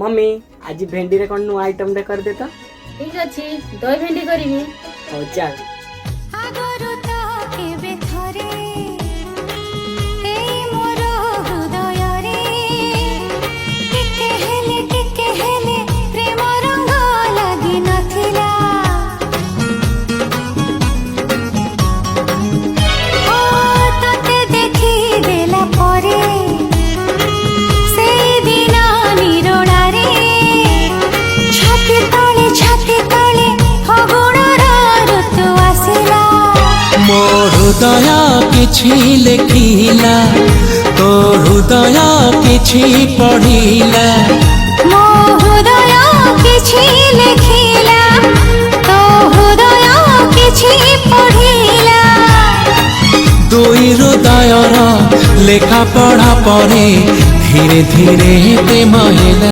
Mummy आज भेंडी रे कौन नु आइटम रे कर देता। ठीक अछि दही भेंडी करिवि। हो चल आगरु तो केबे थरे एई मोर हृदय रे टिके हेले प्रेम रंग लागि नथिला ओ तते देखि देला परे सेई दिन निरोड़ा रे छाती तले फगुणर ऋतु आसिला मो हृदय किछि लेखिला तो हृदय किछि पढ़िला मो हृदय किछि लेखिला तो हृदय किछि पढ़िला दुई हृदयर लेखा पढ़ा परे धीरे धीरे प्रेम ହେଲା।